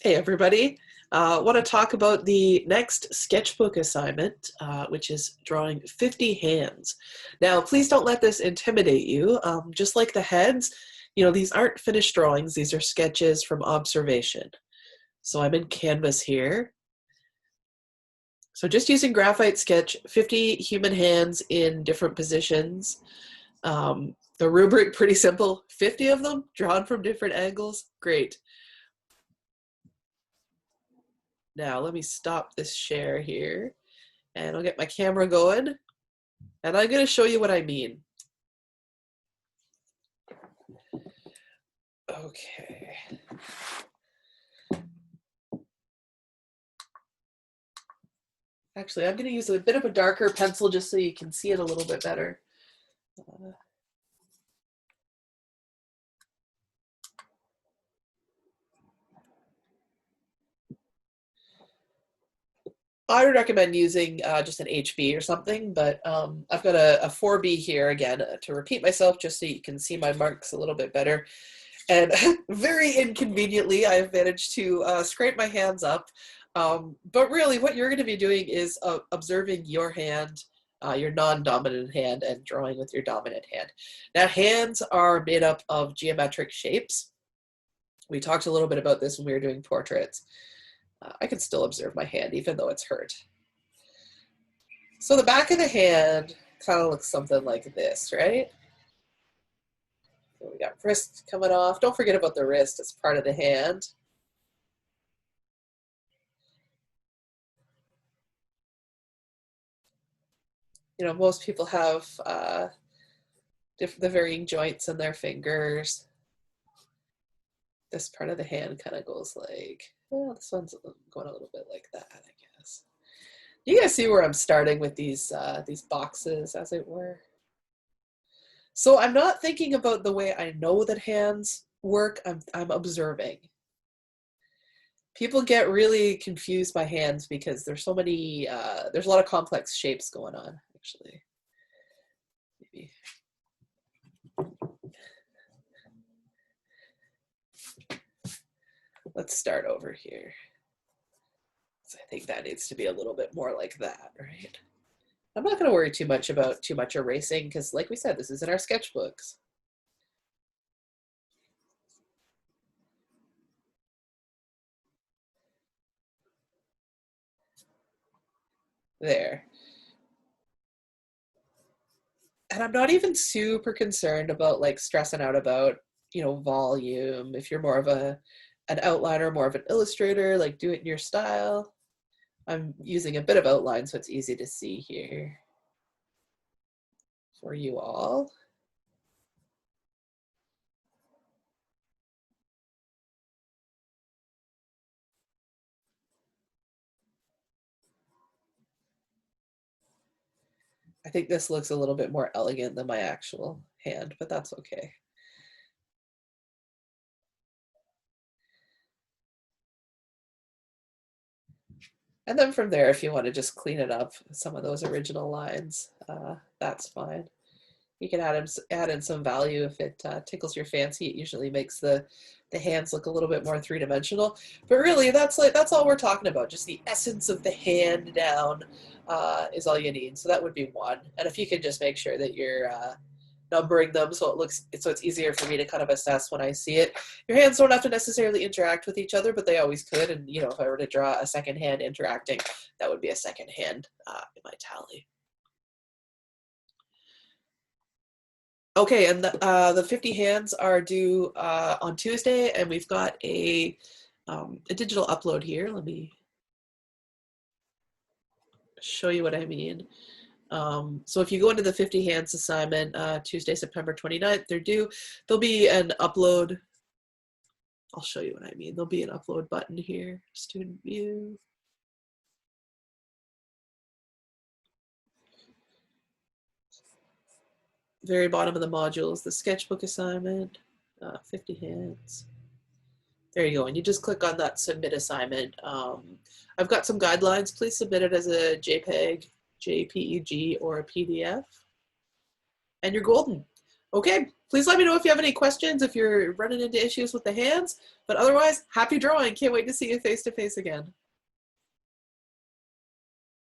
Hey everybody, I want to talk about the next sketchbook assignment, which is drawing 50 hands. Now, please don't let this intimidate you. Just like the heads, these aren't finished drawings, these are sketches from observation. So I'm in Canvas here. So just using Graphite Sketch, 50 human hands in different positions. The rubric, pretty simple, 50 of them drawn from different angles, great. Now let me stop this share here and I'll get my camera going and I'm going to show you what I mean. Okay. Actually, I'm going to use a bit of a darker pencil just so you can see it a little bit better. I would recommend using just an HB or something, but I've got a 4B here again to repeat myself just so you can see my marks a little bit better. And very inconveniently, I've managed to scrape my hands up. But really, what you're going to be doing is observing your hand, your non-dominant hand, and drawing with your dominant hand. Now, hands are made up of geometric shapes. We talked a little bit about this when we were doing portraits. I can still observe my hand even though it's hurt. So the back of the hand kind of looks something like this, right? So we got wrist coming off. Don't forget about the wrist, it's part of the hand. Most people have the varying joints in their fingers. This part of the hand kind of goes like, well, this one's going a little bit like that, I guess. You guys see where I'm starting with these boxes, as it were? So I'm not thinking about the way I know that hands work, I'm observing. People get really confused by hands because there's so many, there's a lot of complex shapes going on, actually. Maybe. Let's start over here. So I think that needs to be a little bit more like that, right? I'm not going to worry too much about too much erasing because, like we said, this is in our sketchbooks. There. And I'm not even super concerned about like stressing out about, volume. If you're more of an outliner, more of an illustrator, like do it in your style. I'm using a bit of outline so it's easy to see here for you all. I think this looks a little bit more elegant than my actual hand, but that's okay. And then from there, if you want to just clean it up, some of those original lines, that's fine. You can add in some value if it tickles your fancy. It usually makes the hands look a little bit more three-dimensional. But really, that's all we're talking about. Just the essence of the hand down is all you need. So that would be one. And if you can just make sure that you're numbering them so it's easier for me to kind of assess when I see it. Your hands don't have to necessarily interact with each other, but they always could. And if I were to draw a second hand interacting, that would be a second hand in my tally. Okay, and the 50 hands are due on Tuesday, and we've got a digital upload here. Let me show you what I mean. So if you go into the 50 hands assignment, Tuesday, September 29th, they're due. There'll be an upload. I'll show you what I mean. There'll be an upload button here, student view. Very bottom of the module is the sketchbook assignment, 50 hands. There you go, and you just click on that submit assignment. I've got some guidelines. Please submit it as a JPEG, JPEG, or a PDF, and you're golden. Okay, Please let me know if you have any questions, if you're running into issues with the hands. But otherwise, happy drawing. Can't wait to see you face to face again.